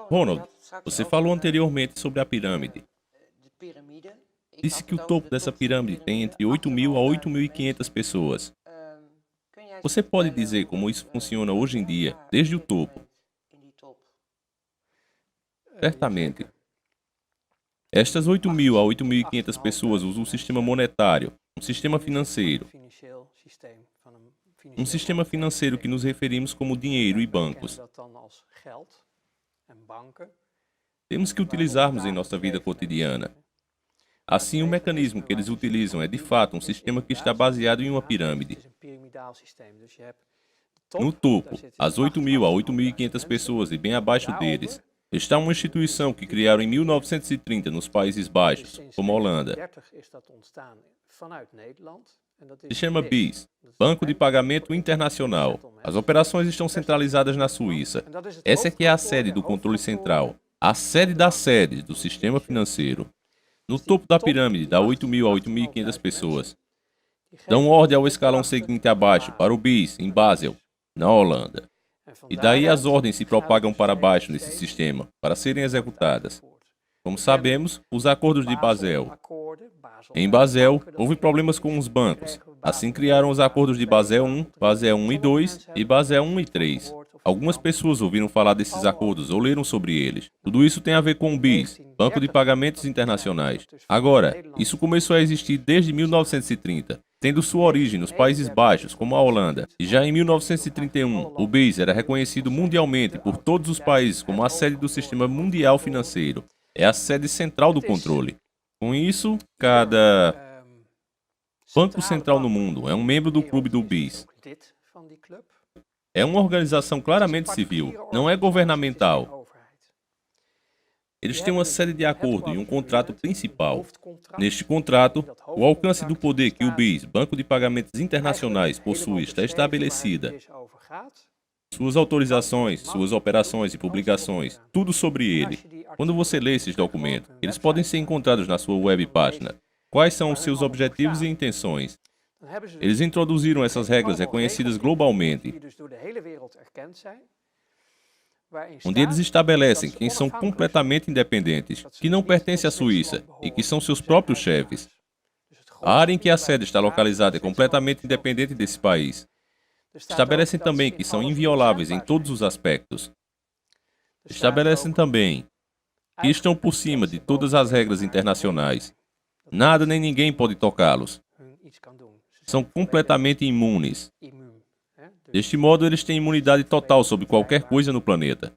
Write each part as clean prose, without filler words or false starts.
Ronald, você falou anteriormente sobre a pirâmide. Disse que o topo dessa pirâmide tem entre 8.000 a 8.500 pessoas. Você pode dizer como isso funciona hoje em dia, desde o topo? Certamente. Estas 8.000 a 8.500 pessoas usam um sistema monetário, um sistema financeiro. Um sistema financeiro que nos referimos como dinheiro e bancos. Temos que utilizarmos em nossa vida cotidiana. Assim, o mecanismo que eles utilizam é de fato um sistema que está baseado em uma pirâmide. No topo, as 8.000 a 8.500 pessoas e bem abaixo deles, está uma instituição que criaram em 1930 nos Países Baixos, como a Holanda. Se chama BIS, Banco de Pagamento Internacional. As operações estão centralizadas na Suíça. Essa é que é a sede do controle central, a sede das sedes do sistema financeiro. No topo da pirâmide dá 8.000 a 8.500 pessoas. Dão ordem ao escalão seguinte abaixo, para o BIS, em Basel, na Holanda. E daí as ordens se propagam para baixo nesse sistema, para serem executadas. Como sabemos, os acordos de Basel. Em Basel, houve problemas com os bancos. Assim criaram os acordos de Basel I, Basel I e II e Basel I e III. Algumas pessoas ouviram falar desses acordos ou leram sobre eles. Tudo isso tem a ver com o BIS, Banco de Pagamentos Internacionais. Agora, isso começou a existir desde 1930, tendo sua origem nos Países Baixos, como a Holanda. E já em 1931, o BIS era reconhecido mundialmente por todos os países como a sede do sistema mundial financeiro. É a sede central do controle. Com isso, cada banco central no mundo é um membro do clube do BIS. É uma organização claramente civil, não é governamental. Eles têm uma série de acordos e um contrato principal. Neste contrato, o alcance do poder que o BIS, Banco de Pagamentos Internacionais, possui está estabelecida. Suas autorizações, suas operações e publicações, tudo sobre ele. Quando você lê esses documentos, eles podem ser encontrados na sua web página. Quais são os seus objetivos e intenções? Eles introduziram essas regras reconhecidas globalmente, onde eles estabelecem quem são completamente independentes, que não pertencem à Suíça e que são seus próprios chefes. A área em que a sede está localizada é completamente independente desse país. Estabelecem também que são invioláveis em todos os aspectos. Estabelecem também que estão por cima de todas as regras internacionais. Nada nem ninguém pode tocá-los. São completamente imunes. Deste modo, eles têm imunidade total sobre qualquer coisa no planeta.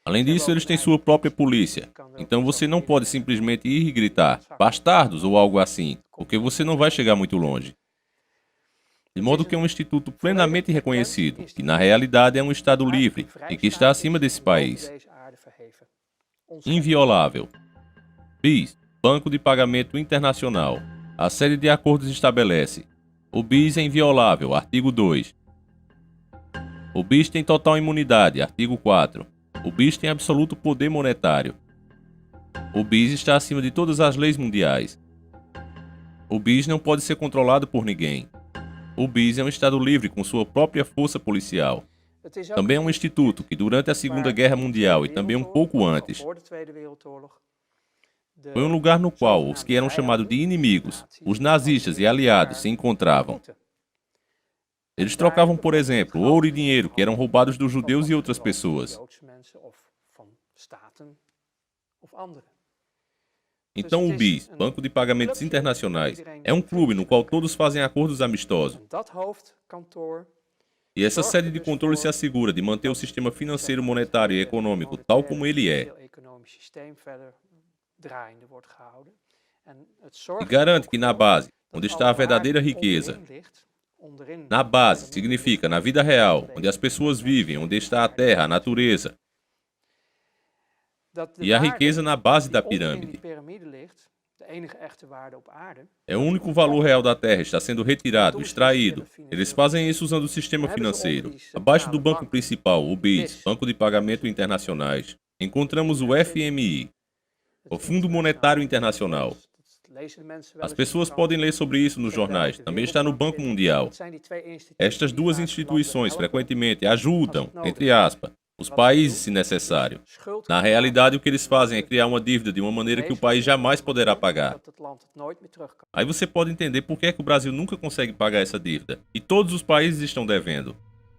Além disso, eles têm sua própria polícia. Então você não pode simplesmente ir e gritar "bastardos" ou algo assim, porque você não vai chegar muito longe. De modo que é um instituto plenamente reconhecido, que na realidade é um Estado livre e que está acima desse país. Inviolável. BIS, Banco de Pagamento Internacional. A série de acordos estabelece: o BIS é inviolável, artigo 2. O BIS tem total imunidade, artigo 4. O BIS tem absoluto poder monetário. O BIS está acima de todas as leis mundiais. O BIS não pode ser controlado por ninguém. O BIS é um Estado livre com sua própria força policial. Também é um instituto que, durante a Segunda Guerra Mundial e também um pouco antes, foi um lugar no qual os que eram chamados de inimigos, os nazistas e aliados, se encontravam. Eles trocavam, por exemplo, ouro e dinheiro que eram roubados dos judeus e outras pessoas. Então o BIS, Banco de Pagamentos Internacionais, é um clube no qual todos fazem acordos amistosos. E essa sede de controle se assegura de manter o sistema financeiro, monetário e econômico tal como ele é. E garante que na base, onde está a verdadeira riqueza, na base significa na vida real, onde as pessoas vivem, onde está a terra, a natureza, e a riqueza na base da pirâmide. É o único valor real da terra, está sendo retirado, extraído. Eles fazem isso usando o sistema financeiro. Abaixo do banco principal, o BIS, Banco de Pagamento Internacionais, encontramos o FMI, o Fundo Monetário Internacional. As pessoas podem ler sobre isso nos jornais, também está no Banco Mundial. Estas duas instituições frequentemente ajudam, entre aspas, os países, se necessário. Na realidade, o que eles fazem é criar uma dívida de uma maneira que o país jamais poderá pagar. Aí você pode entender por que é que o Brasil nunca consegue pagar essa dívida. E todos os países estão devendo.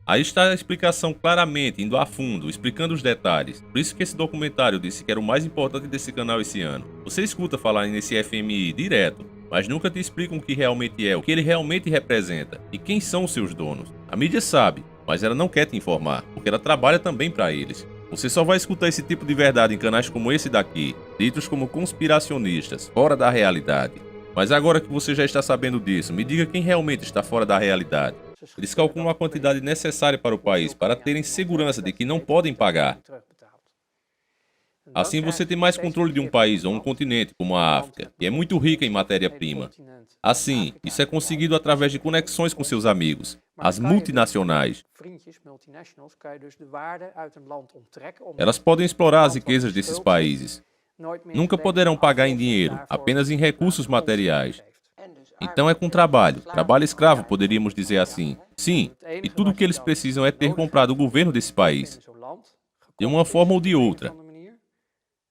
Aí está a explicação claramente, indo a fundo, explicando os detalhes. Por isso que esse documentário disse que era o mais importante desse canal esse ano. Você escuta falar nesse FMI direto, mas nunca te explicam o que realmente é, o que ele realmente representa e quem são os seus donos. A mídia sabe, mas ela não quer te informar, porque ela trabalha também para eles. Você só vai escutar esse tipo de verdade em canais como esse daqui, ditos como conspiracionistas, fora da realidade. Mas agora que você já está sabendo disso, me diga quem realmente está fora da realidade. Eles calculam a quantidade necessária para o país para terem segurança de que não podem pagar. Assim você tem mais controle de um país ou um continente, como a África, que é muito rica em matéria-prima. Assim, isso é conseguido através de conexões com seus amigos, as multinacionais. Elas podem explorar as riquezas desses países. Nunca poderão pagar em dinheiro, apenas em recursos materiais. Então é com trabalho escravo, poderíamos dizer assim. Sim, e tudo o que eles precisam é ter comprado o governo desse país, de uma forma ou de outra.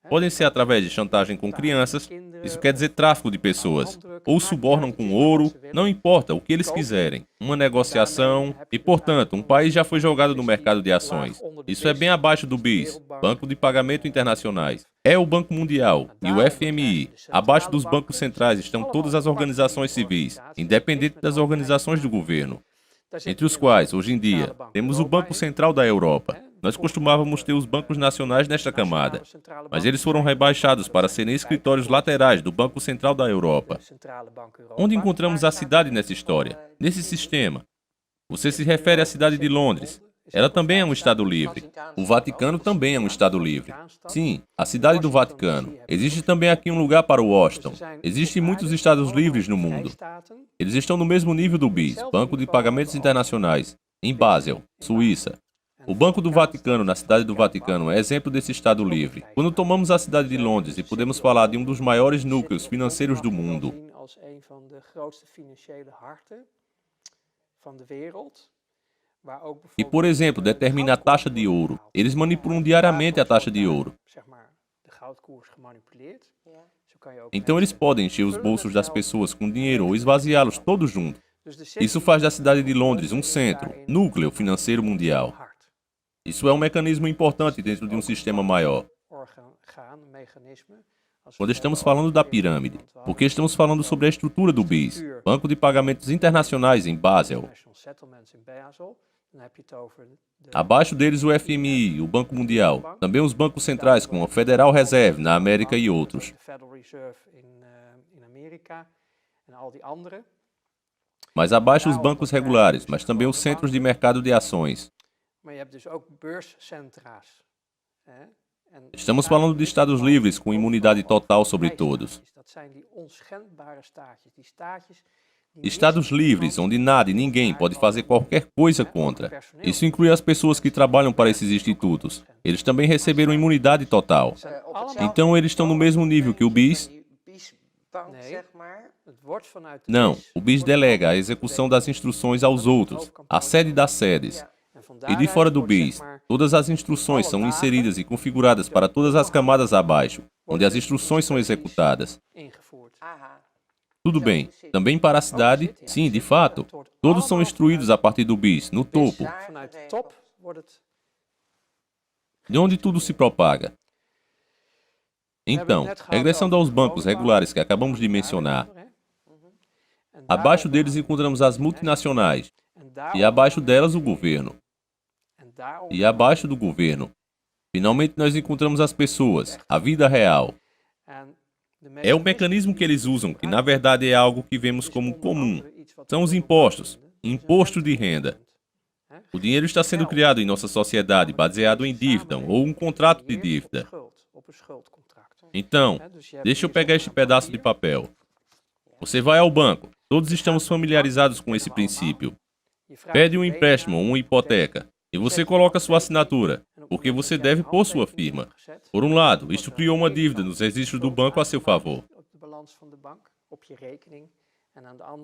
Podem ser através de chantagem com crianças, isso quer dizer tráfico de pessoas, ou subornam com ouro, não importa o que eles quiserem, uma negociação, e portanto, um país já foi jogado no mercado de ações. Isso é bem abaixo do BIS, Banco de Pagamento Internacionais. É o Banco Mundial e o FMI. Abaixo dos bancos centrais estão todas as organizações civis, independente das organizações do governo, entre os quais, hoje em dia, temos o Banco Central da Europa. Nós costumávamos ter os bancos nacionais nesta camada, mas eles foram rebaixados para serem escritórios laterais do Banco Central da Europa. Onde encontramos a cidade nessa história, nesse sistema? Você se refere à cidade de Londres. Ela também é um Estado livre. O Vaticano também é um Estado livre. Sim, a cidade do Vaticano. Existe também aqui um lugar para Washington. Existem muitos Estados livres no mundo. Eles estão no mesmo nível do BIS, Banco de Pagamentos Internacionais, em Basel, Suíça. O Banco do Vaticano, na cidade do Vaticano, é exemplo desse Estado livre. Quando tomamos a cidade de Londres e podemos falar de um dos maiores núcleos financeiros do mundo, e, por exemplo, determina a taxa de ouro. Eles manipulam diariamente a taxa de ouro. Então eles podem encher os bolsos das pessoas com dinheiro ou esvaziá-los todos juntos. Isso faz da cidade de Londres um centro, núcleo financeiro mundial. Isso é um mecanismo importante dentro de um sistema maior. Quando estamos falando da pirâmide, porque estamos falando sobre a estrutura do BIS, Banco de Pagamentos Internacionais em Basel. Abaixo deles o FMI, o Banco Mundial, também os bancos centrais como o Federal Reserve na América e outros. Mas abaixo os bancos regulares, mas também os centros de mercado de ações. Estamos falando de estados livres com imunidade total sobre todos. Estados livres, onde nada e ninguém pode fazer qualquer coisa contra. Isso inclui as pessoas que trabalham para esses institutos. Eles também receberam imunidade total. Então eles estão no mesmo nível que o BIS? Não, o BIS delega a execução das instruções aos outros, a sede das sedes. E de fora do BIS, todas as instruções são inseridas e configuradas para todas as camadas abaixo, onde as instruções são executadas. Tudo bem, também para a cidade, sim, de fato, todos são instruídos a partir do BIS, no topo, de onde tudo se propaga. Então, regressando aos bancos regulares que acabamos de mencionar, abaixo deles encontramos as multinacionais, e abaixo delas o governo. E abaixo do governo, finalmente nós encontramos as pessoas, a vida real. É o mecanismo que eles usam, que na verdade é algo que vemos como comum. São os impostos, imposto de renda. O dinheiro está sendo criado em nossa sociedade baseado em dívida ou um contrato de dívida. Então, deixa eu pegar este pedaço de papel. Você vai ao banco, todos estamos familiarizados com esse princípio. Pede um empréstimo ou uma hipoteca. E você coloca sua assinatura, porque você deve pôr sua firma. Por um lado, isto criou uma dívida nos registros do banco a seu favor.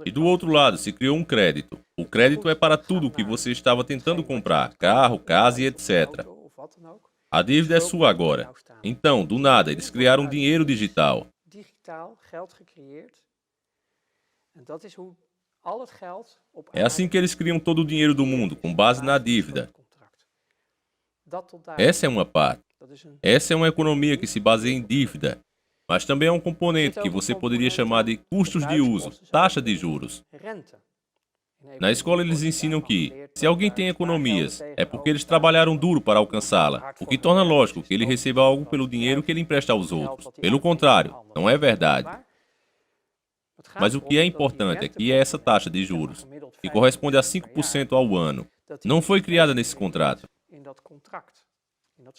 E do outro lado, se criou um crédito. O crédito é para tudo o que você estava tentando comprar, carro, casa e etc. A dívida é sua agora. Então, do nada, eles criaram um dinheiro digital. É assim que eles criam todo o dinheiro do mundo, com base na dívida. Essa é uma parte. Essa é uma economia que se baseia em dívida. Mas também é um componente que você poderia chamar de custos de uso, taxa de juros. Na escola eles ensinam que, se alguém tem economias, é porque eles trabalharam duro para alcançá-la, o que torna lógico que ele receba algo pelo dinheiro que ele empresta aos outros. Pelo contrário, não é verdade. Mas o que é importante é que essa taxa de juros, que corresponde a 5% ao ano, não foi criada nesse contrato.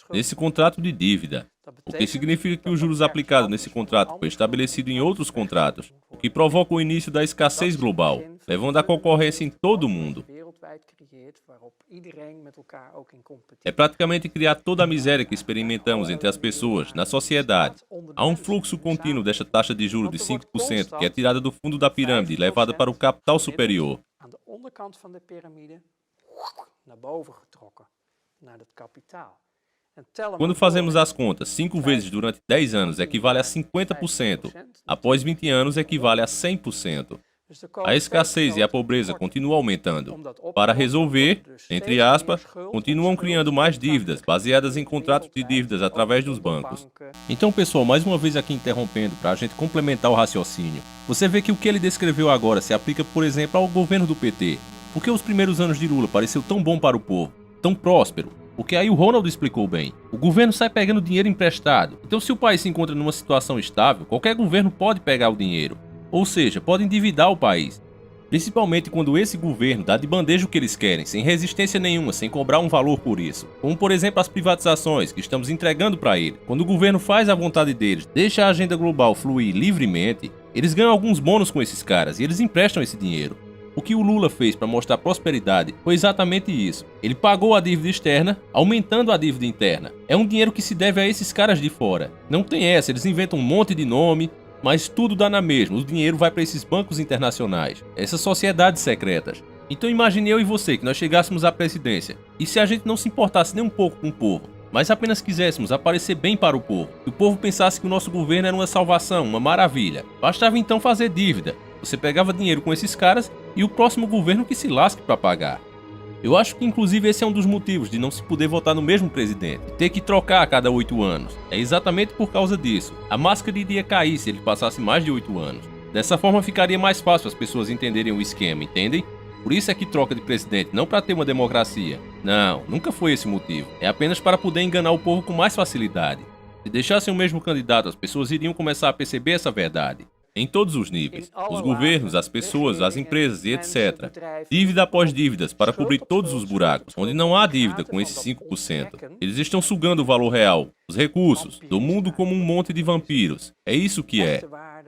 Nesse contrato de dívida, o que significa que os juros aplicados nesse contrato foi estabelecido em outros contratos, o que provoca o início da escassez global, levando à concorrência em todo o mundo. É praticamente criar toda a miséria que experimentamos entre as pessoas, na sociedade. Há um fluxo contínuo desta taxa de juros de 5% que é tirada do fundo da pirâmide e levada para o capital superior. Quando fazemos as contas, 5 vezes durante 10 anos equivale a 50%, após 20 anos equivale a 100%. A escassez e a pobreza continuam aumentando. Para resolver, entre aspas, continuam criando mais dívidas, baseadas em contratos de dívidas através dos bancos. Então, pessoal, mais uma vez aqui interrompendo, para a gente complementar o raciocínio. Você vê que o que ele descreveu agora se aplica, por exemplo, ao governo do PT. Por que os primeiros anos de Lula pareceu tão bom para o povo, tão próspero? Porque aí o Ronald explicou bem. O governo sai pegando dinheiro emprestado. Então, se o país se encontra numa situação estável, qualquer governo pode pegar o dinheiro. Ou seja, pode endividar o país. Principalmente quando esse governo dá de bandeja o que eles querem, sem resistência nenhuma, sem cobrar um valor por isso. Como, por exemplo, as privatizações que estamos entregando para ele. Quando o governo faz a vontade deles, deixa a agenda global fluir livremente, eles ganham alguns bônus com esses caras e eles emprestam esse dinheiro. O que o Lula fez para mostrar prosperidade foi exatamente isso. Ele pagou a dívida externa, aumentando a dívida interna. É um dinheiro que se deve a esses caras de fora. Não tem essa, eles inventam um monte de nome, mas tudo dá na mesma. O dinheiro vai para esses bancos internacionais, essas sociedades secretas. Então imagine eu e você que nós chegássemos à presidência, e se a gente não se importasse nem um pouco com o povo, mas apenas quiséssemos aparecer bem para o povo, que o povo pensasse que o nosso governo era uma salvação, uma maravilha. Bastava então fazer dívida. Você pegava dinheiro com esses caras e o próximo governo que se lasque para pagar. Eu acho que inclusive esse é um dos motivos de não se poder votar no mesmo presidente, ter que trocar a cada 8 anos. É exatamente por causa disso. A máscara iria cair se ele passasse mais de 8 anos. Dessa forma ficaria mais fácil as pessoas entenderem o esquema, entendem? Por isso é que troca de presidente, não para ter uma democracia. Não, nunca foi esse o motivo. É apenas para poder enganar o povo com mais facilidade. Se deixassem o mesmo candidato, as pessoas iriam começar a perceber essa verdade. Em todos os níveis, os governos, as pessoas, as empresas e etc. Dívida após dívidas para cobrir todos os buracos, onde não há dívida com esses 5%. Eles estão sugando o valor real, os recursos, do mundo como um monte de vampiros. É isso que é.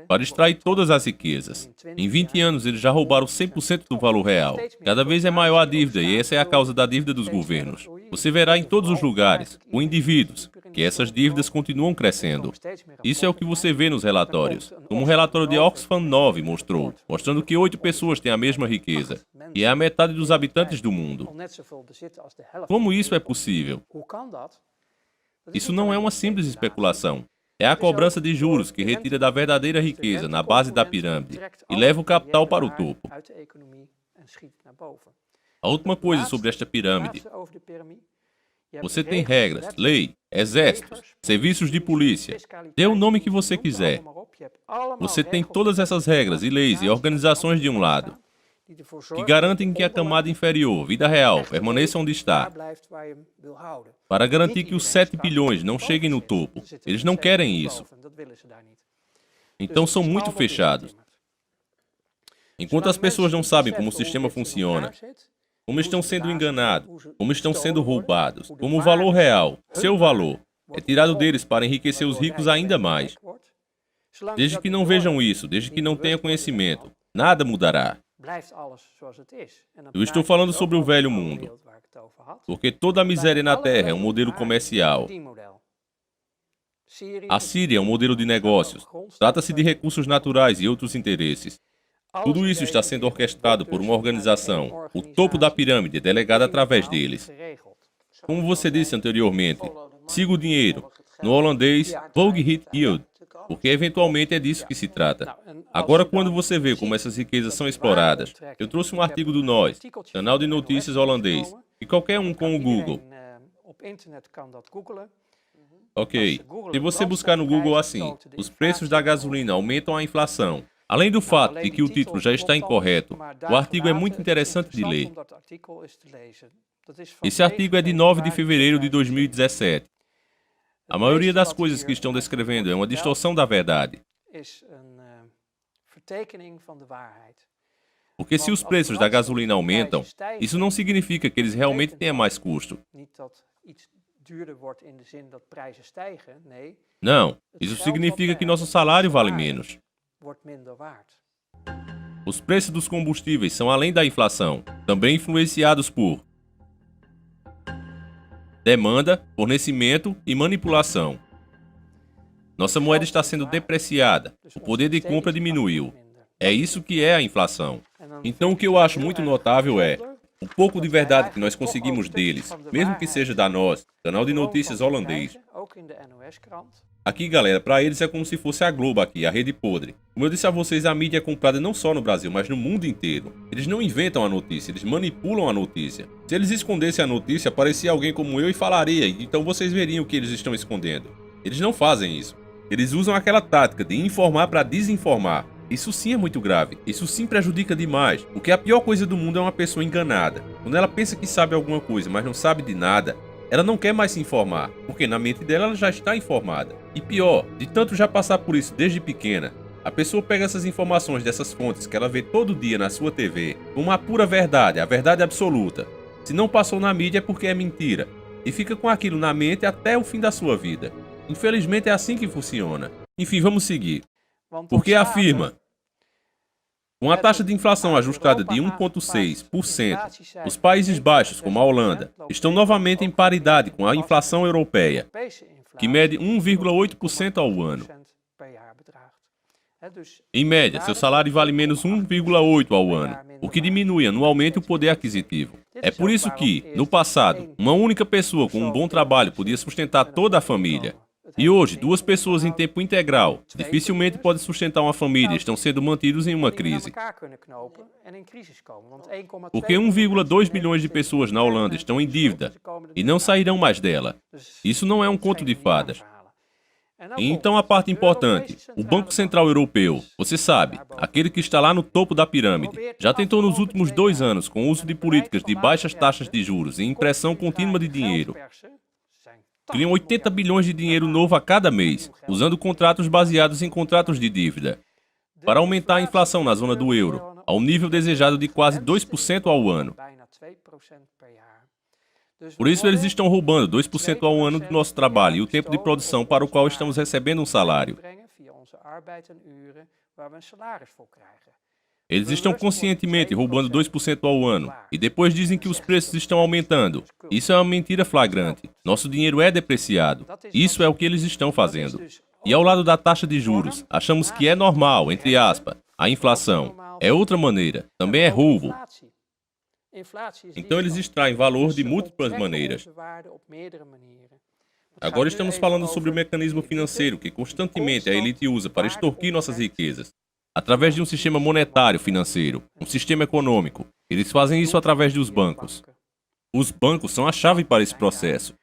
Para extrair todas as riquezas. Em 20 anos eles já roubaram 100% do valor real. Cada vez é maior a dívida e essa é a causa da dívida dos governos. Você verá em todos os lugares, com indivíduos, que essas dívidas continuam crescendo. Isso é o que você vê nos relatórios. Como o relatório de Oxfam 9 mostrou, mostrando que 8 pessoas têm a mesma riqueza, e é a metade dos habitantes do mundo. Como isso é possível? Isso não é uma simples especulação. É a cobrança de juros que retira da verdadeira riqueza na base da pirâmide e leva o capital para o topo. A última coisa sobre esta pirâmide. Você tem regras, lei, exércitos, serviços de polícia. Dê o nome que você quiser. Você tem todas essas regras e leis e organizações de um lado, que garantem que a camada inferior, vida real, permaneça onde está, para garantir que os 7 bilhões não cheguem no topo. Eles não querem isso. Então são muito fechados. Enquanto as pessoas não sabem como o sistema funciona, como estão sendo enganados, como estão sendo roubados, como o valor real, seu valor, é tirado deles para enriquecer os ricos ainda mais. Desde que não vejam isso, desde que não tenham conhecimento, nada mudará. Eu estou falando sobre o velho mundo, porque toda a miséria na Terra é um modelo comercial. A Síria é um modelo de negócios. Trata-se de recursos naturais e outros interesses. Tudo isso está sendo orquestrado por uma organização, o topo da pirâmide, delegada através deles. Como você disse anteriormente, siga o dinheiro. No holandês, volg het yield, porque eventualmente é disso que se trata. Agora, quando você vê como essas riquezas são exploradas, eu trouxe um artigo do NOS, canal de notícias holandês, e qualquer um com o Google. Ok, se você buscar no Google assim, os preços da gasolina aumentam a inflação. Além do fato de que o título já está incorreto, o artigo é muito interessante de ler. Esse artigo é de 9 de fevereiro de 2017. A maioria das coisas que estão descrevendo é uma distorção da verdade. Porque se os preços da gasolina aumentam, isso não significa que eles realmente tenham mais custo. Não, isso significa que nosso salário vale menos. Os preços dos combustíveis são além da inflação, também influenciados por demanda, fornecimento e manipulação. Nossa moeda está sendo depreciada, o poder de compra diminuiu. É isso que é a inflação. Então o que eu acho muito notável é o pouco de verdade que nós conseguimos deles, mesmo que seja da NOS, canal de notícias holandês. Aqui, galera, para eles é como se fosse a Globo aqui, a rede podre. Como eu disse a vocês, a mídia é comprada não só no Brasil, mas no mundo inteiro. Eles não inventam a notícia, eles manipulam a notícia. Se eles escondessem a notícia, aparecia alguém como eu e falaria, então vocês veriam o que eles estão escondendo. Eles não fazem isso. Eles usam aquela tática de informar para desinformar. Isso sim é muito grave, isso sim prejudica demais, porque a pior coisa do mundo é uma pessoa enganada. Quando ela pensa que sabe alguma coisa, mas não sabe de nada, ela não quer mais se informar, porque na mente dela ela já está informada. E pior, de tanto já passar por isso desde pequena, a pessoa pega essas informações dessas fontes que ela vê todo dia na sua TV, como a pura verdade, a verdade absoluta. Se não passou na mídia é porque é mentira, e fica com aquilo na mente até o fim da sua vida. Infelizmente é assim que funciona. Enfim, vamos seguir. Porque afirma, com a taxa de inflação ajustada de 1,6%, os Países Baixos, como a Holanda, estão novamente em paridade com a inflação europeia, que mede 1,8% ao ano. Em média, seu salário vale menos 1,8% ao ano, o que diminui anualmente o poder aquisitivo. É por isso que, no passado, uma única pessoa com um bom trabalho podia sustentar toda a família. E hoje, 2 pessoas em tempo integral dificilmente podem sustentar uma família e estão sendo mantidos em uma crise. Porque 1,2 milhões de pessoas na Holanda estão em dívida e não sairão mais dela. Isso não é um conto de fadas. E então a parte importante, o Banco Central Europeu, você sabe, aquele que está lá no topo da pirâmide, já tentou nos últimos 2 anos, com o uso de políticas de baixas taxas de juros e impressão contínua de dinheiro, criam 80 bilhões de dinheiro novo a cada mês, usando contratos baseados em contratos de dívida, para aumentar a inflação na zona do euro, ao nível desejado de quase 2% ao ano. Por isso eles estão roubando 2% ao ano do nosso trabalho e o tempo de produção para o qual estamos recebendo um salário. Eles estão conscientemente roubando 2% ao ano e depois dizem que os preços estão aumentando. Isso é uma mentira flagrante. Nosso dinheiro é depreciado. Isso é o que eles estão fazendo. E ao lado da taxa de juros, achamos que é normal, entre aspas, a inflação. É outra maneira. Também é roubo. Então eles extraem valor de múltiplas maneiras. Agora estamos falando sobre o mecanismo financeiro que constantemente a elite usa para extorquir nossas riquezas. Através de um sistema monetário financeiro, um sistema econômico. Eles fazem isso através dos bancos. Os bancos são a chave para esse processo.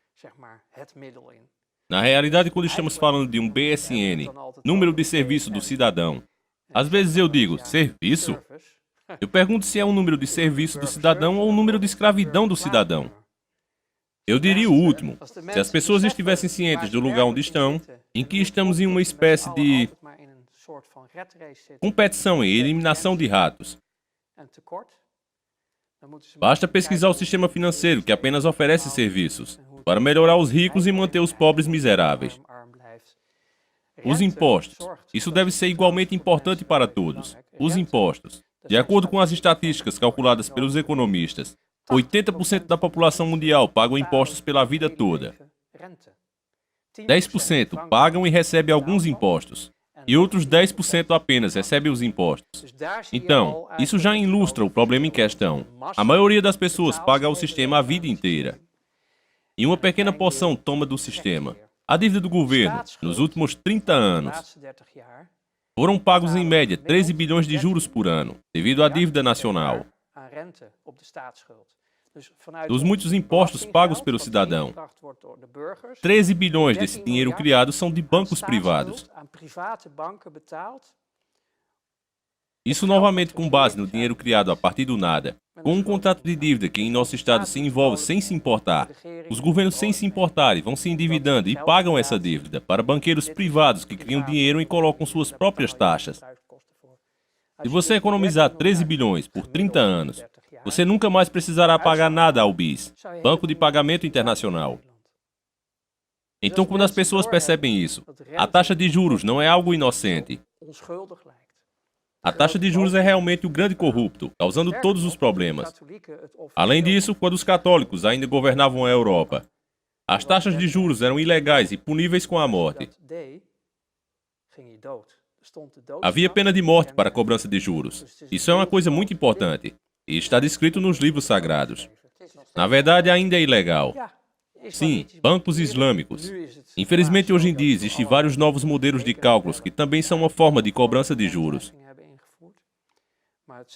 Na realidade, quando estamos falando de um BSN, número de serviço do cidadão, às vezes eu digo, serviço? Eu pergunto se é um número de serviço do cidadão ou um número de escravidão do cidadão. Eu diria o último. Se as pessoas estivessem cientes do lugar onde estão, em que estamos em uma espécie de competição em eliminação de ratos. Basta pesquisar o sistema financeiro que apenas oferece serviços para melhorar os ricos e manter os pobres miseráveis. Os impostos. Isso deve ser igualmente importante para todos. Os impostos. De acordo com as estatísticas calculadas pelos economistas, 80% da população mundial pagam impostos pela vida toda. 10% pagam e recebem alguns impostos. E outros 10% apenas recebem os impostos. Então, isso já ilustra o problema em questão. A maioria das pessoas paga o sistema a vida inteira. e uma pequena porção toma do sistema. A dívida do governo, nos últimos 30 anos, foram pagos em média 13 bilhões de juros por ano, devido à dívida nacional. Dos muitos impostos pagos pelo cidadão, 13 bilhões desse dinheiro criado são de bancos privados. Isso novamente com base no dinheiro criado a partir do nada, com um contrato de dívida que em nosso estado se envolve sem se importar. Os governos sem se importarem vão se endividando e pagam essa dívida para banqueiros privados que criam dinheiro e colocam suas próprias taxas. Se você economizar 13 bilhões por 30 anos, você nunca mais precisará pagar nada ao BIS, Banco de Pagamento Internacional. Então, quando as pessoas percebem isso, a taxa de juros não é algo inocente. A taxa de juros é realmente o grande corrupto, causando todos os problemas. Além disso, quando os católicos ainda governavam a Europa, as taxas de juros eram ilegais e puníveis com a morte. Havia pena de morte para a cobrança de juros. Isso é uma coisa muito importante, e está descrito nos livros sagrados. Na verdade, ainda é ilegal. Sim, bancos islâmicos. Infelizmente, hoje em dia, existem vários novos modelos de cálculos que também são uma forma de cobrança de juros.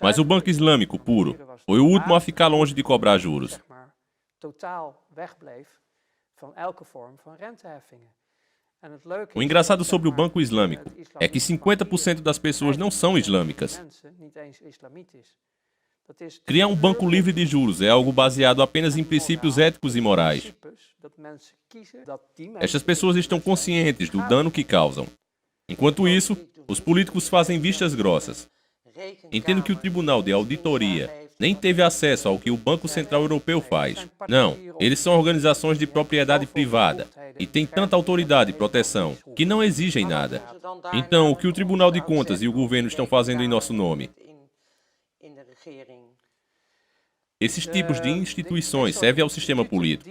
Mas o Banco Islâmico puro foi o último a ficar longe de cobrar juros. O engraçado sobre o Banco Islâmico é que 50% das pessoas não são islâmicas. Criar um banco livre de juros é algo baseado apenas em princípios éticos e morais. Estas pessoas estão conscientes do dano que causam. Enquanto isso, os políticos fazem vistas grossas. Entendo que o Tribunal de Auditoria nem teve acesso ao que o Banco Central Europeu faz. Não, eles são organizações de propriedade privada e têm tanta autoridade e proteção que não exigem nada. Então, o que o Tribunal de Contas e o governo estão fazendo em nosso nome? Esses tipos de instituições servem ao sistema político.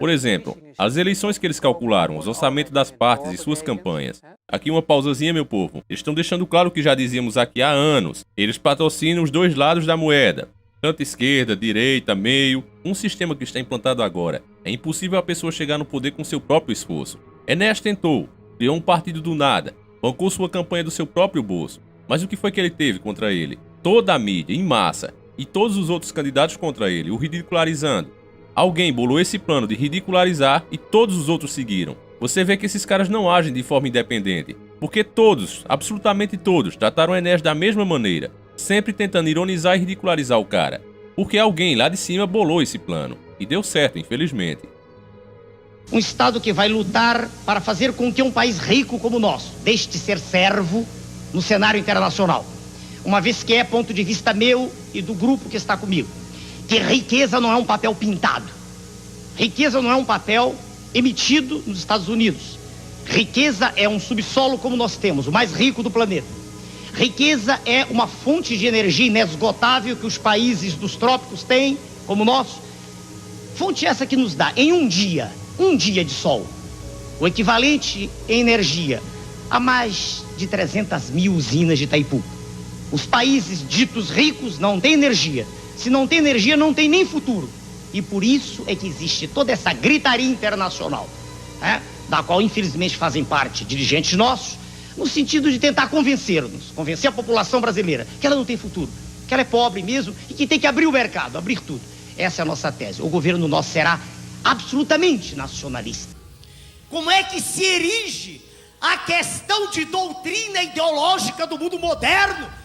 Por exemplo, as eleições que eles calcularam, os orçamentos das partes e suas campanhas. Aqui uma pausazinha, meu povo. Eles estão deixando claro o que já dizíamos aqui há anos. Eles patrocinam os dois lados da moeda. Tanto esquerda, direita, meio. Um sistema que está implantado agora. É impossível a pessoa chegar no poder com seu próprio esforço. Enéas tentou. Criou um partido do nada. Bancou sua campanha do seu próprio bolso. Mas o que foi que ele teve contra ele? Toda a mídia, em massa. E todos os outros candidatos contra ele, o ridicularizando. Alguém bolou esse plano de ridicularizar e todos os outros seguiram. Você vê que esses caras não agem de forma independente, porque todos, absolutamente todos, trataram Enéas da mesma maneira, sempre tentando ironizar e ridicularizar o cara, porque alguém lá de cima bolou esse plano, e deu certo, infelizmente. Um Estado que vai lutar para fazer com que um país rico como o nosso deixe de ser servo no cenário internacional, uma vez que é ponto de vista meu e do grupo que está comigo. Que riqueza não é um papel pintado. Riqueza não é um papel emitido nos Estados Unidos. Riqueza é um subsolo como nós temos, o mais rico do planeta. Riqueza é uma fonte de energia inesgotável que os países dos trópicos têm, como o nosso. Fonte essa que nos dá, em um dia de sol, o equivalente em energia a mais de 300 mil usinas de Itaipu. Os países ditos ricos não têm energia. Se não tem energia, não tem nem futuro. E por isso é que existe toda essa gritaria internacional, da qual infelizmente fazem parte dirigentes nossos, no sentido de tentar convencer a população brasileira que ela não tem futuro, que ela é pobre mesmo e que tem que abrir o mercado, abrir tudo. Essa é a nossa tese. O governo nosso será absolutamente nacionalista. Como é que se erige a questão de doutrina ideológica do mundo moderno?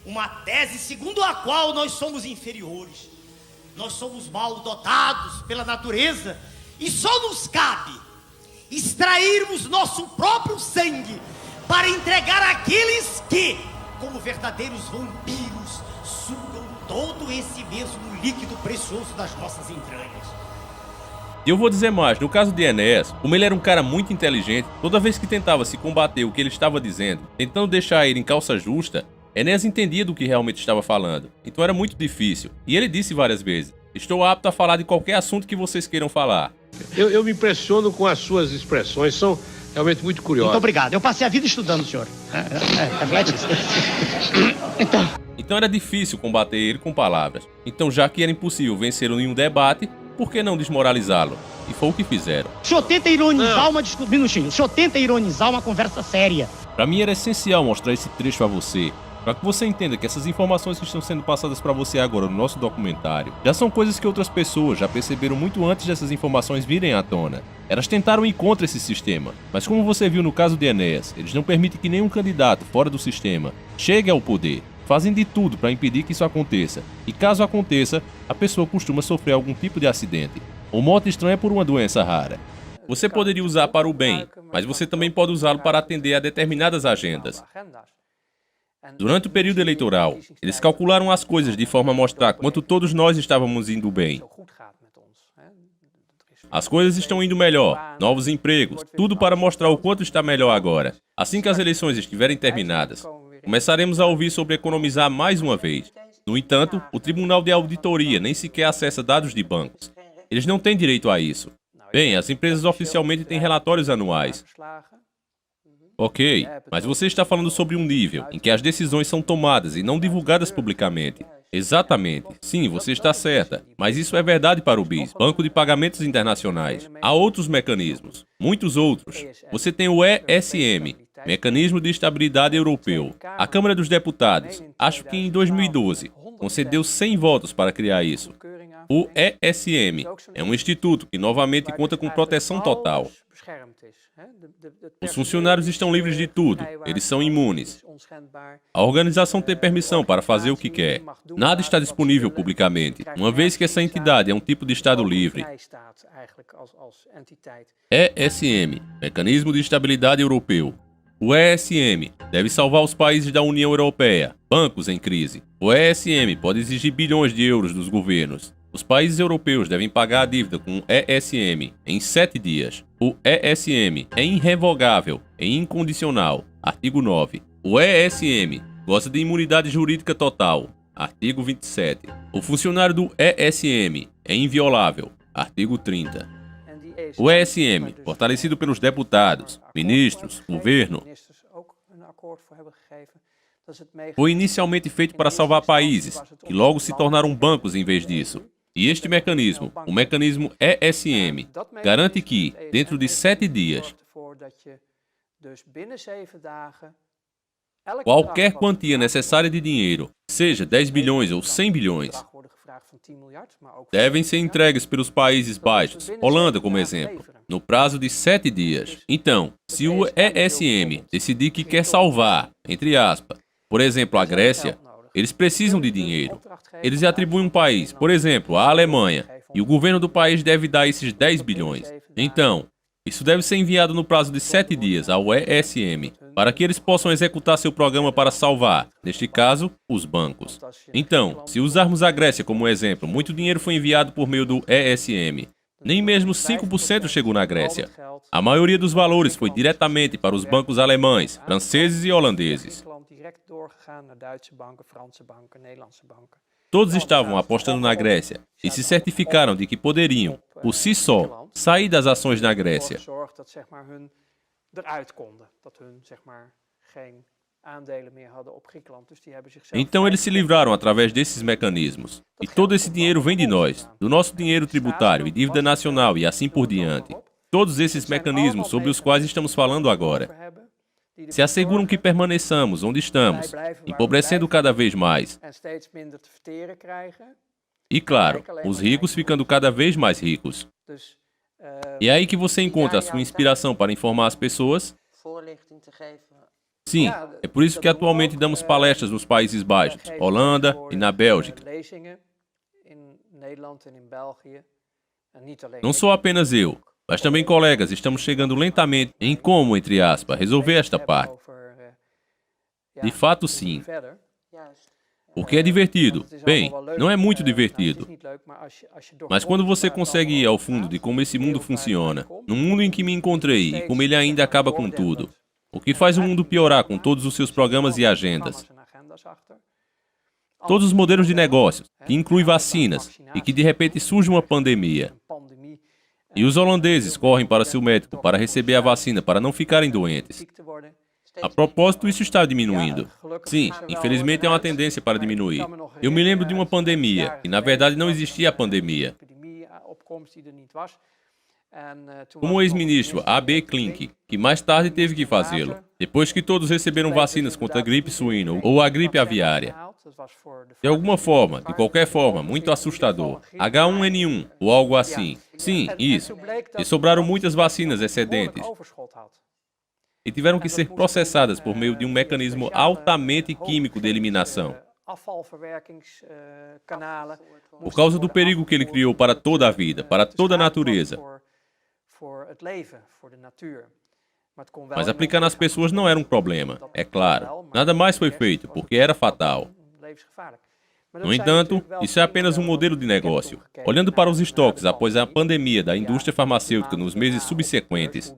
Uma tese segundo a qual nós somos inferiores, nós somos mal dotados pela natureza e só nos cabe extrairmos nosso próprio sangue para entregar àqueles que, como verdadeiros vampiros, sugam todo esse mesmo líquido precioso das nossas entranhas. E eu vou dizer mais, no caso de Enéas, como ele era um cara muito inteligente, toda vez que tentava se combater o que ele estava dizendo, tentando deixar ele em calça justa, Enéas entendia do que realmente estava falando, então era muito difícil. E ele disse várias vezes, estou apto a falar de qualquer assunto que vocês queiram falar. Eu me impressiono com as suas expressões, são realmente muito curiosas. Muito obrigado, eu passei a vida estudando, senhor. Então... Então era difícil combater ele com palavras. Então, já que era impossível vencê-lo em um debate, por que não desmoralizá-lo? E foi o que fizeram. O senhor tenta ironizar uma discussão. Minutinho. O senhor tenta ironizar uma conversa séria. Para mim era essencial mostrar esse trecho a você, para que você entenda que essas informações que estão sendo passadas para você agora no nosso documentário já são coisas que outras pessoas já perceberam muito antes dessas informações virem à tona. Elas tentaram ir contra esse sistema, mas como você viu no caso de Enéas, eles não permitem que nenhum candidato fora do sistema chegue ao poder. Fazem de tudo para impedir que isso aconteça, e caso aconteça, a pessoa costuma sofrer algum tipo de acidente, ou morte estranha por uma doença rara. Você poderia usar para o bem, mas você também pode usá-lo para atender a determinadas agendas. Durante o período eleitoral, eles calcularam as coisas de forma a mostrar quanto todos nós estávamos indo bem. As coisas estão indo melhor, novos empregos, tudo para mostrar o quanto está melhor agora. Assim que as eleições estiverem terminadas, começaremos a ouvir sobre economizar mais uma vez. No entanto, o Tribunal de Auditoria nem sequer acessa dados de bancos. Eles não têm direito a isso. Bem, as empresas oficialmente têm relatórios anuais. Ok, mas você está falando sobre um nível em que as decisões são tomadas e não divulgadas publicamente. Exatamente. Sim, você está certa. Mas isso é verdade para o BIS, Banco de Pagamentos Internacionais. Há outros mecanismos, muitos outros. Você tem o ESM, Mecanismo de Estabilidade Europeu. A Câmara dos Deputados, acho que em 2012, concedeu 100 votos para criar isso. O ESM é um instituto que novamente conta com proteção total. Os funcionários estão livres de tudo, eles são imunes. A organização tem permissão para fazer o que quer. Nada está disponível publicamente, uma vez que essa entidade é um tipo de Estado livre. ESM, Mecanismo de Estabilidade Europeu. O ESM deve salvar os países da União Europeia, bancos em crise. O ESM pode exigir bilhões de euros dos governos. Os países europeus devem pagar a dívida com o ESM em 7 dias. O ESM é irrevogável e incondicional. Artigo 9. O ESM goza de imunidade jurídica total. Artigo 27. O funcionário do ESM é inviolável. Artigo 30. O ESM, fortalecido pelos deputados, ministros, governo, foi inicialmente feito para salvar países, que logo se tornaram bancos em vez disso. E este mecanismo, o mecanismo ESM, garante que, dentro de 7 dias, qualquer quantia necessária de dinheiro, seja 10 bilhões ou 100 bilhões, devem ser entregues pelos Países Baixos, Holanda como exemplo, no prazo de 7 dias. Então, se o ESM decidir que quer salvar, entre aspas, por exemplo, a Grécia, eles precisam de dinheiro. Eles atribuem um país, por exemplo, a Alemanha, e o governo do país deve dar esses 10 bilhões. Então, isso deve ser enviado no prazo de 7 dias ao ESM, para que eles possam executar seu programa para salvar, neste caso, os bancos. Então, se usarmos a Grécia como exemplo, muito dinheiro foi enviado por meio do ESM. Nem mesmo 5% chegou na Grécia. A maioria dos valores foi diretamente para os bancos alemães, franceses e holandeses. Todos estavam apostando na Grécia e se certificaram de que poderiam, por si só, sair das ações na Grécia. Então eles se livraram através desses mecanismos. E todo esse dinheiro vem de nós, do nosso dinheiro tributário e dívida nacional e assim por diante. Todos esses mecanismos sobre os quais estamos falando agora se asseguram que permaneçamos onde estamos, empobrecendo cada vez mais. E claro, os ricos ficando cada vez mais ricos. E é aí que você encontra a sua inspiração para informar as pessoas? Sim, é por isso que atualmente damos palestras nos Países Baixos, Holanda e na Bélgica. Não sou apenas eu, mas também colegas estamos chegando lentamente em como, entre aspas, resolver esta parte. De fato, sim. Porque é divertido. Bem, não é muito divertido. Mas quando você consegue ir ao fundo de como esse mundo funciona, no mundo em que me encontrei e como ele ainda acaba com tudo, o que faz o mundo piorar com todos os seus programas e agendas, todos os modelos de negócios, que inclui vacinas, e que de repente surge uma pandemia. E os holandeses correm para seu médico para receber a vacina para não ficarem doentes. A propósito, isso está diminuindo. Sim, infelizmente é uma tendência para diminuir. Eu me lembro de uma pandemia, e na verdade não existia a pandemia. Como o ex-ministro A.B. Klink, que mais tarde teve que fazê-lo, depois que todos receberam vacinas contra a gripe suína ou a gripe aviária. De alguma forma, de qualquer forma, muito assustador. H1N1 ou algo assim. Sim, isso. E sobraram muitas vacinas excedentes. E tiveram que ser processadas por meio de um mecanismo altamente químico de eliminação. Por causa do perigo que ele criou para toda a vida, para toda a natureza. Mas aplicar nas pessoas não era um problema, é claro. Nada mais foi feito, porque era fatal. No entanto, isso é apenas um modelo de negócio. Olhando para os estoques após a pandemia da indústria farmacêutica nos meses subsequentes,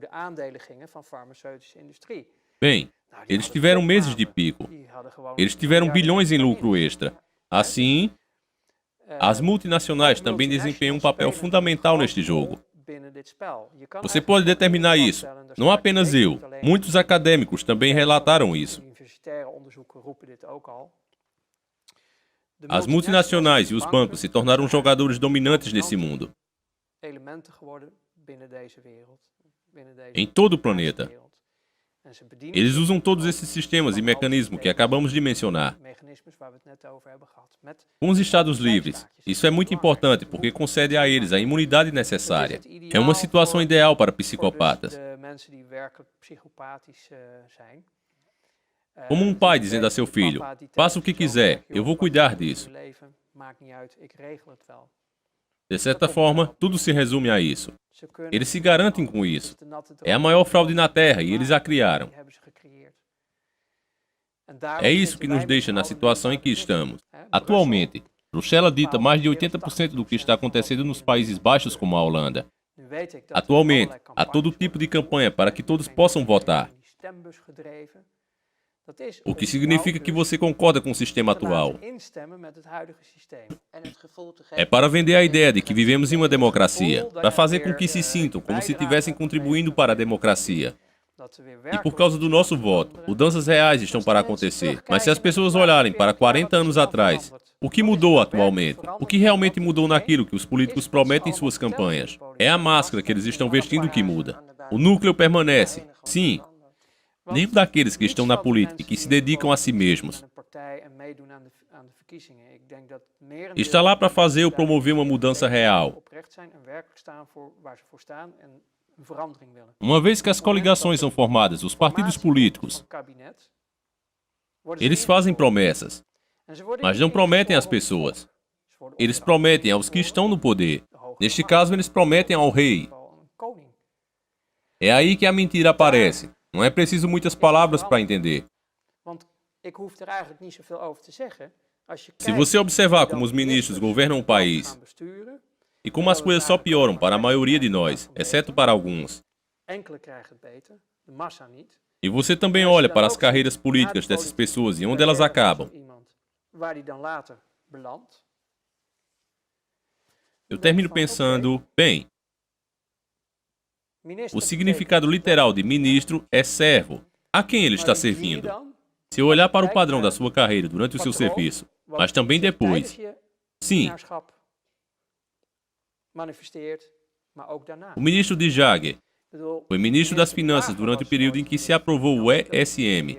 bem, eles tiveram meses de pico. Eles tiveram bilhões em lucro extra. Assim, as multinacionais também desempenham um papel fundamental neste jogo. Você pode determinar isso. Não apenas eu. Muitos acadêmicos também relataram isso. As multinacionais e os bancos se tornaram jogadores dominantes nesse mundo. Em todo o planeta. Eles usam todos esses sistemas e mecanismos que acabamos de mencionar. Com os Estados livres, isso é muito importante porque concede a eles a imunidade necessária. É uma situação ideal para psicopatas. Como um pai dizendo a seu filho, faça o que quiser, eu vou cuidar disso. De certa forma, tudo se resume a isso. Eles se garantem com isso. É a maior fraude na Terra e eles a criaram. É isso que nos deixa na situação em que estamos. Atualmente, Bruxelas dita mais de 80% do que está acontecendo nos Países Baixos como a Holanda. Atualmente, há todo tipo de campanha para que todos possam votar. O que significa que você concorda com o sistema atual. É para vender a ideia de que vivemos em uma democracia, para fazer com que se sintam como se estivessem contribuindo para a democracia. E por causa do nosso voto, mudanças reais estão para acontecer. Mas se as pessoas olharem para 40 anos atrás, o que mudou atualmente? O que realmente mudou naquilo que os políticos prometem em suas campanhas? É a máscara que eles estão vestindo que muda. O núcleo permanece. Sim. Nenhum daqueles que estão na política e que se dedicam a si mesmos está lá para fazer ou promover uma mudança real. Uma vez que as coligações são formadas, os partidos políticos, eles fazem promessas, mas não prometem às pessoas. Eles prometem aos que estão no poder. Neste caso, eles prometem ao rei. É aí que a mentira aparece. Não é preciso muitas palavras para entender. Se você observar como os ministros governam o país e como as coisas só pioram para a maioria de nós, exceto para alguns, e você também olha para as carreiras políticas dessas pessoas e onde elas acabam, eu termino pensando, bem, o significado literal de ministro é servo. A quem ele está servindo? Se eu olhar para o padrão da sua carreira durante o seu serviço, mas também depois, sim. O ministro de Jagger foi ministro das Finanças durante o período em que se aprovou o ESM.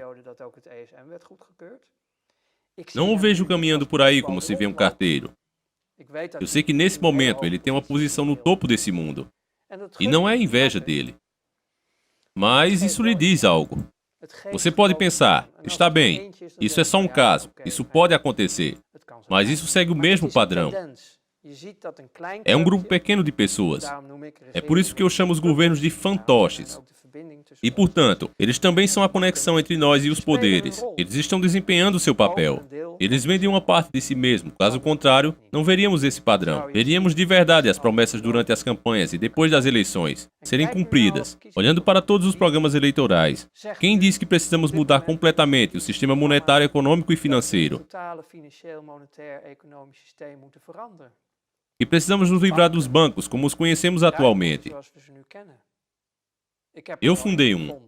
Não o vejo caminhando por aí como se vê um carteiro. Eu sei que nesse momento ele tem uma posição no topo desse mundo. E não é inveja dele. Mas isso lhe diz algo. Você pode pensar, está bem, isso é só um caso, isso pode acontecer. Mas isso segue o mesmo padrão. É um grupo pequeno de pessoas. É por isso que eu chamo os governos de fantoches. E, portanto, eles também são a conexão entre nós e os poderes. Eles estão desempenhando seu papel. Eles vendem uma parte de si mesmo. Caso contrário, não veríamos esse padrão. Veríamos de verdade as promessas durante as campanhas e depois das eleições serem cumpridas. Olhando para todos os programas eleitorais, quem diz que precisamos mudar completamente o sistema monetário, econômico e financeiro? E precisamos nos livrar dos bancos como os conhecemos atualmente. Eu fundei um.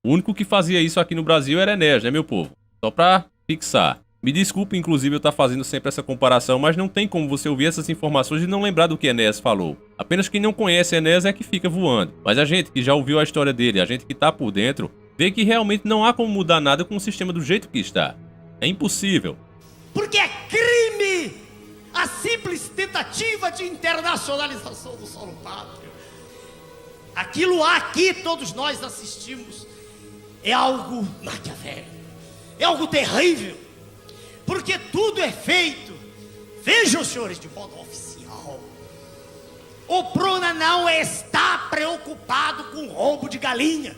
O único que fazia isso aqui no Brasil era Enéas, né, meu povo? Só pra fixar. Me desculpe, inclusive, eu estar fazendo sempre essa comparação, mas não tem como você ouvir essas informações e não lembrar do que Enéas falou. Apenas quem não conhece Enéas é que fica voando. Mas a gente que já ouviu a história dele, a gente que tá por dentro, vê que realmente não há como mudar nada com o sistema do jeito que está. É impossível. Porque é crime a simples tentativa de internacionalização do solo pátrio. Aquilo aqui todos nós assistimos é algo maquiavélico, é algo terrível, porque tudo é feito, vejam senhores, de modo oficial. O Pruna não está preocupado com roubo de galinha,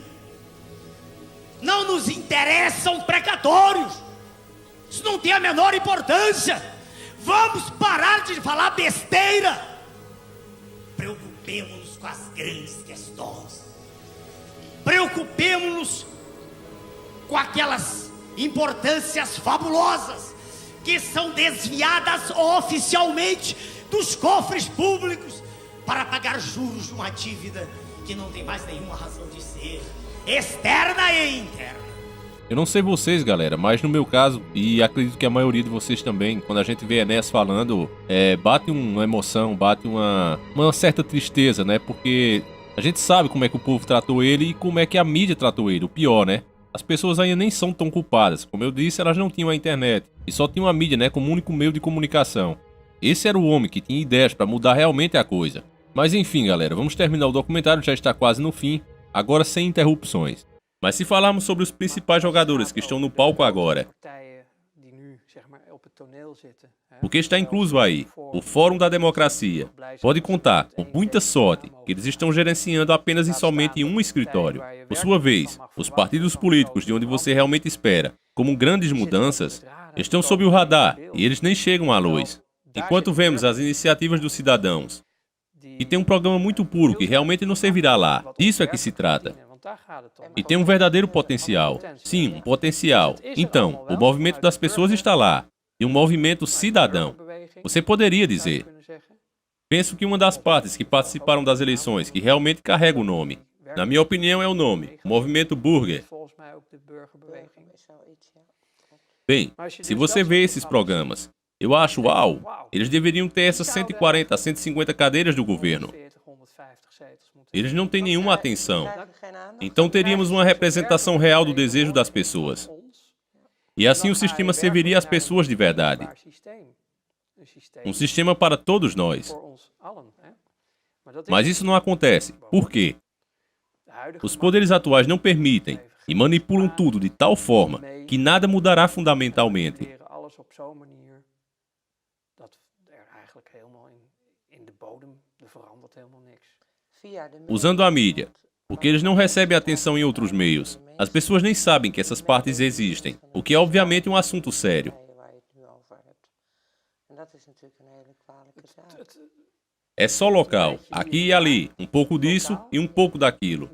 não nos interessam precatórios, isso não tem a menor importância. Vamos parar de falar besteira, preocupemos-nos com as grandes questões, preocupemos-nos com aquelas importâncias fabulosas que são desviadas oficialmente dos cofres públicos para pagar juros de uma dívida que não tem mais nenhuma razão de ser, externa e interna. Eu não sei vocês, galera, mas no meu caso, e acredito que a maioria de vocês também, quando a gente vê Enéas falando, bate uma emoção, bate uma certa tristeza, né? Porque a gente sabe como é que o povo tratou ele e como é que a mídia tratou ele, o pior, né? As pessoas ainda nem são tão culpadas. Como eu disse, elas não tinham a internet e só tinham a mídia, né, como único meio de comunicação. Esse era o homem que tinha ideias para mudar realmente a coisa. Mas enfim, galera, vamos terminar o documentário, já está quase no fim, agora sem interrupções. Mas se falarmos sobre os principais jogadores que estão no palco agora, o que está incluso aí? O Fórum da Democracia. Pode contar, com muita sorte, que eles estão gerenciando apenas e somente um escritório. Por sua vez, os partidos políticos de onde você realmente espera, como grandes mudanças, estão sob o radar e eles nem chegam à luz. Enquanto vemos as iniciativas dos cidadãos, e tem um programa muito puro que realmente não servirá lá. Disso é que se trata. E tem um verdadeiro potencial. Sim, um potencial. Então, o movimento das pessoas está lá. E um movimento cidadão. Você poderia dizer. Penso que uma das partes que participaram das eleições que realmente carrega o nome, na minha opinião, é o nome, o Movimento Burger. Bem, se você vê esses programas, eu acho, uau, eles deveriam ter essas 140 a 150 cadeiras do governo. Eles não têm nenhuma atenção. Então teríamos uma representação real do desejo das pessoas. E assim o sistema serviria às pessoas de verdade. Um sistema para todos nós. Mas isso não acontece. Por quê? Os poderes atuais não permitem e manipulam tudo de tal forma que nada mudará fundamentalmente. Usando a mídia, porque eles não recebem atenção em outros meios. As pessoas nem sabem que essas partes existem, o que é obviamente um assunto sério. É só local, aqui e ali, um pouco disso e um pouco daquilo.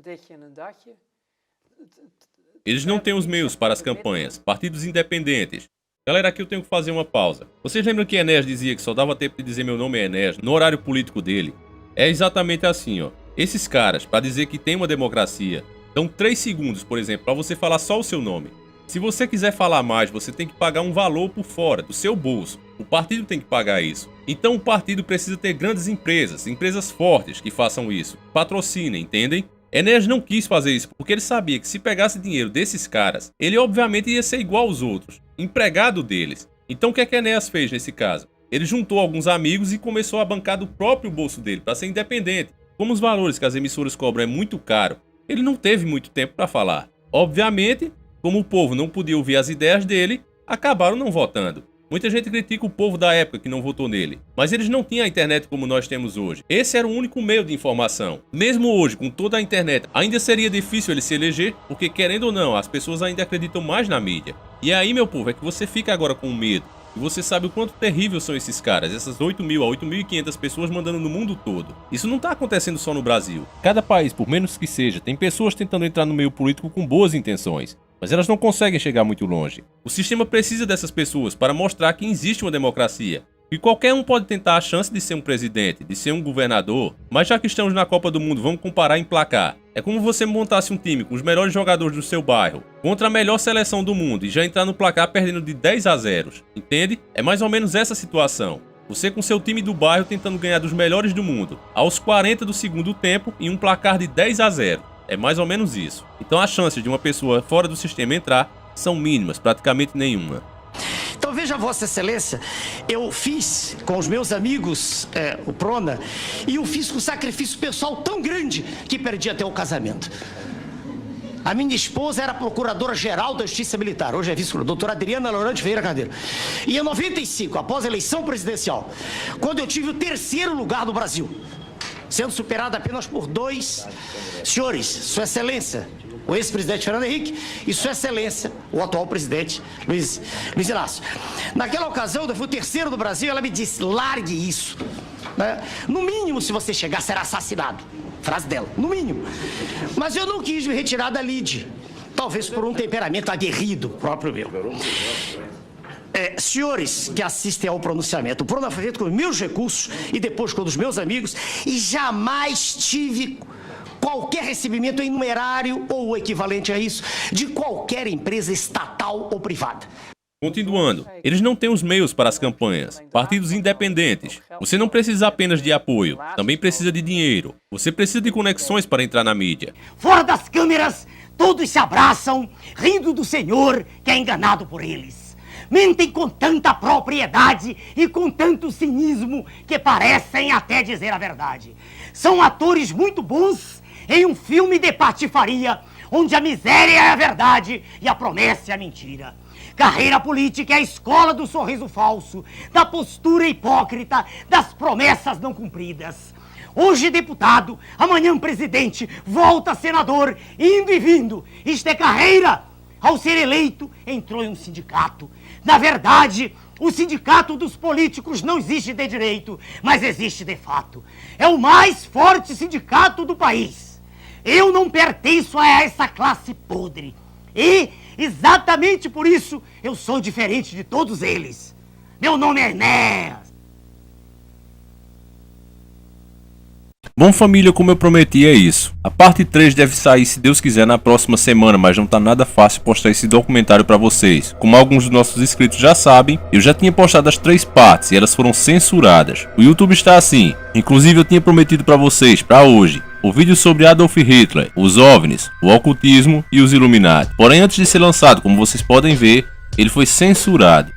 Eles não têm os meios para as campanhas, partidos independentes. Galera, aqui eu tenho que fazer uma pausa. Vocês lembram que Enéas dizia que só dava tempo de dizer meu nome é Enéas no horário político dele? É exatamente assim, ó. Esses caras, para dizer que tem uma democracia, dão 3 segundos, por exemplo, para você falar só o seu nome. Se você quiser falar mais, você tem que pagar um valor por fora, do seu bolso. O partido tem que pagar isso. Então o partido precisa ter grandes empresas, empresas fortes que façam isso. Patrocinem, entendem? Enéas não quis fazer isso porque ele sabia que se pegasse dinheiro desses caras, ele obviamente ia ser igual aos outros, empregado deles. Então o que é que Enéas fez nesse caso? Ele juntou alguns amigos e começou a bancar do próprio bolso dele para ser independente. Como os valores que as emissoras cobram é muito caro, ele não teve muito tempo para falar. Obviamente, como o povo não podia ouvir as ideias dele, acabaram não votando. Muita gente critica o povo da época que não votou nele, mas eles não tinham a internet como nós temos hoje. Esse era o único meio de informação. Mesmo hoje, com toda a internet, ainda seria difícil ele se eleger, porque querendo ou não, as pessoas ainda acreditam mais na mídia. E aí, meu povo, é que você fica agora com medo. E você sabe o quanto terríveis são esses caras, essas 8.000 a 8.500 pessoas mandando no mundo todo. Isso não está acontecendo só no Brasil. Cada país, por menos que seja, tem pessoas tentando entrar no meio político com boas intenções, mas elas não conseguem chegar muito longe. O sistema precisa dessas pessoas para mostrar que existe uma democracia, E qualquer um pode tentar a chance de ser um presidente, de ser um governador, mas já que estamos na Copa do Mundo, vamos comparar em placar. É como você montasse um time com os melhores jogadores do seu bairro contra a melhor seleção do mundo e já entrar no placar perdendo de 10-0, entende? É mais ou menos essa situação. Você com seu time do bairro tentando ganhar dos melhores do mundo, aos 40 do segundo tempo em um placar de 10-0. É mais ou menos isso. Então as chances de uma pessoa fora do sistema entrar são mínimas, praticamente nenhuma. Então veja, Vossa Excelência, eu fiz com os meus amigos o Prona, e eu fiz com sacrifício pessoal tão grande que perdi até o casamento. A minha esposa era procuradora-geral da Justiça Militar, hoje é vice-procuradora, doutora Adriana Lorante Ferreira Carneiro. E em 95, após a eleição presidencial, quando eu tive o 3º lugar no Brasil, sendo superado apenas por 2 senhores, Sua Excelência, o ex-presidente Fernando Henrique, e Sua Excelência, o atual presidente Luiz Inácio. Naquela ocasião, eu fui o 3º do Brasil, ela me disse, largue isso. Né? No mínimo, se você chegar, será assassinado. Frase dela, no mínimo. Mas eu não quis me retirar da lide, talvez por um temperamento aguerrido próprio meu. Senhores que assistem ao pronunciamento, o Prona foi feito com meus recursos e depois com os meus amigos, e jamais tive qualquer recebimento em numerário ou o equivalente a isso de qualquer empresa estatal ou privada. Continuando, eles não têm os meios para as campanhas. Partidos independentes. Você não precisa apenas de apoio, também precisa de dinheiro. Você precisa de conexões para entrar na mídia. Fora das câmeras, todos se abraçam, rindo do senhor que é enganado por eles. Mentem com tanta propriedade e com tanto cinismo que parecem até dizer a verdade. São atores muito bons em um filme de patifaria, onde a miséria é a verdade e a promessa é a mentira. Carreira política é a escola do sorriso falso, da postura hipócrita, das promessas não cumpridas. Hoje deputado, amanhã presidente, volta senador, indo e vindo. Isto é carreira. Ao ser eleito, entrou em um sindicato. Na verdade, o sindicato dos políticos não existe de direito, mas existe de fato. É o mais forte sindicato do país. Eu não pertenço a essa classe podre. E, exatamente por isso, eu sou diferente de todos eles. Meu nome é Enéas. Bom, família, como eu prometi, é isso. A parte 3 deve sair, se Deus quiser, na próxima semana, mas não tá nada fácil postar esse documentário pra vocês. Como alguns dos nossos inscritos já sabem, eu já tinha postado as 3 partes e elas foram censuradas. O YouTube está assim. Inclusive, eu tinha prometido pra vocês, pra hoje, o vídeo sobre Adolf Hitler, os OVNIs, o ocultismo e os Illuminati. Porém, antes de ser lançado, como vocês podem ver, ele foi censurado.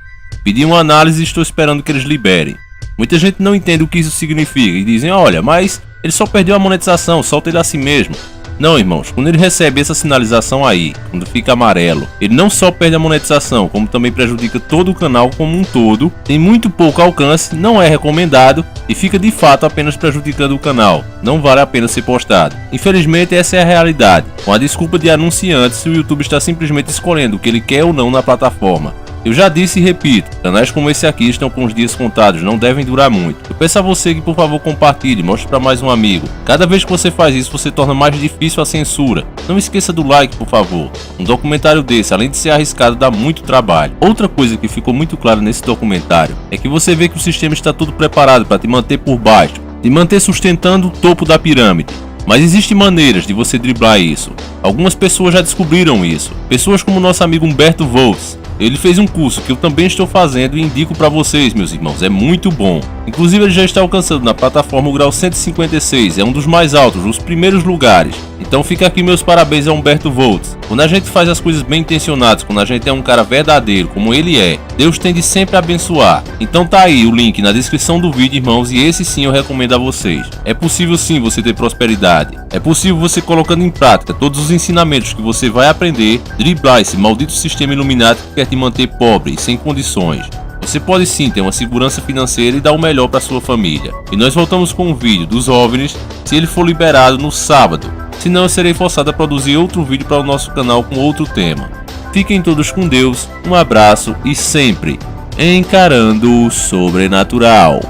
Pedi uma análise e estou esperando que eles liberem. Muita gente não entende o que isso significa e dizem, olha, mas ele só perdeu a monetização, solta ele assim mesmo. Não, irmãos, quando ele recebe essa sinalização aí, quando fica amarelo, ele não só perde a monetização, como também prejudica todo o canal como um todo, tem muito pouco alcance, não é recomendado e fica de fato apenas prejudicando o canal. Não vale a pena ser postado. Infelizmente, essa é a realidade. Com a desculpa de anunciantes, o YouTube está simplesmente escolhendo o que ele quer ou não na plataforma. Eu já disse e repito, canais como esse aqui estão com os dias contados, não devem durar muito. Eu peço a você que por favor compartilhe, mostre para mais um amigo. Cada vez que você faz isso, você torna mais difícil a censura. Não esqueça do like, por favor. Um documentário desse, além de ser arriscado, dá muito trabalho. Outra coisa que ficou muito clara nesse documentário é que você vê que o sistema está tudo preparado para te manter por baixo, te manter sustentando o topo da pirâmide. Mas existem maneiras de você driblar isso. Algumas pessoas já descobriram isso. Pessoas como nosso amigo Humberto Volz. Ele fez um curso que eu também estou fazendo e indico para vocês, meus irmãos, é muito bom. Inclusive ele já está alcançando na plataforma o grau 156, é um dos mais altos, os primeiros lugares. Então fica aqui meus parabéns a Humberto Volz. Quando a gente faz as coisas bem intencionadas, quando a gente é um cara verdadeiro, como ele é, Deus tende sempre a abençoar. Então tá aí o link na descrição do vídeo, irmãos, e esse sim eu recomendo a vocês. É possível sim você ter prosperidade. É possível você colocando em prática todos os ensinamentos que você vai aprender, driblar esse maldito sistema Illuminati que quer te manter pobre e sem condições. Você pode sim ter uma segurança financeira e dar o melhor para sua família. E nós voltamos com um vídeo dos OVNIs se ele for liberado no sábado. Senão eu serei forçado a produzir outro vídeo para o nosso canal com outro tema. Fiquem todos com Deus, um abraço e sempre encarando o sobrenatural.